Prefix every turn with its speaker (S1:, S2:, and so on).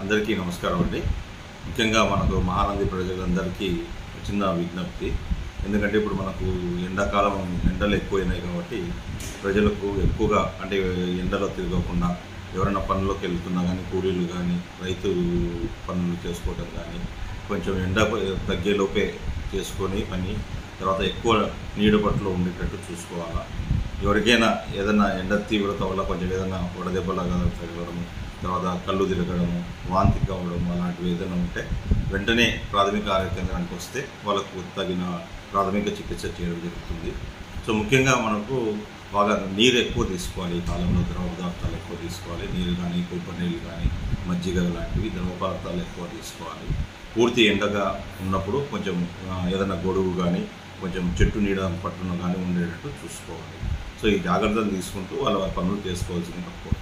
S1: అందరికీ నమస్కారం అండి. ముఖ్యంగా మనకు మహానంది ప్రజలందరికీ చిన్న విజ్ఞప్తి. ఎందుకంటే ఇప్పుడు మనకు ఎండాకాలం ఎండలు ఎక్కువైనాయి కాబట్టి ప్రజలకు ఎక్కువగా అంటే ఎండలో తిరగకుండా ఎవరైనా పనులకు వెళ్తున్నా కానీ కూలీలు కానీ రైతు పనులు చేసుకోవడం కానీ కొంచెం ఎండ తగ్గేలోపే చేసుకొని పని తర్వాత ఎక్కువ నీడ పట్టులో ఉండేటట్టు చూసుకోవాలా. ఎవరికైనా ఏదైనా ఎండ తీవ్రత వల్ల కొంచెం ఏదైనా వడదెబ్బలాగా తగలడం తర్వాత కళ్ళు తిరగడము వాంతి కావడం అలాంటివి ఏదైనా ఉంటే వెంటనే ప్రాథమిక ఆరోగ్య కేంద్రానికి వస్తే వాళ్ళకు తగిన ప్రాథమిక చికిత్స చేయడం జరుగుతుంది. సో ముఖ్యంగా మనకు బాగా నీరు ఎక్కువ తీసుకోవాలి. ఈ కాలంలో ద్రవ పదార్థాలు ఎక్కువ తీసుకోవాలి. నీరు కానీ కొబ్బరి నీళ్ళు కానీ మజ్జిగ లాంటివి ద్రవ పదార్థాలు ఎక్కువ తీసుకోవాలి. పూర్తి ఎండగా ఉన్నప్పుడు కొంచెం ఏదైనా గొడుగు కానీ కొంచెం చెట్టు నీడ పట్టున కానీ ఉండేటట్టు చూసుకోవాలి. సో ఈ జాగ్రత్తలు తీసుకుంటూ వాళ్ళ పనులు చేసుకోవాల్సింది తక్కువ.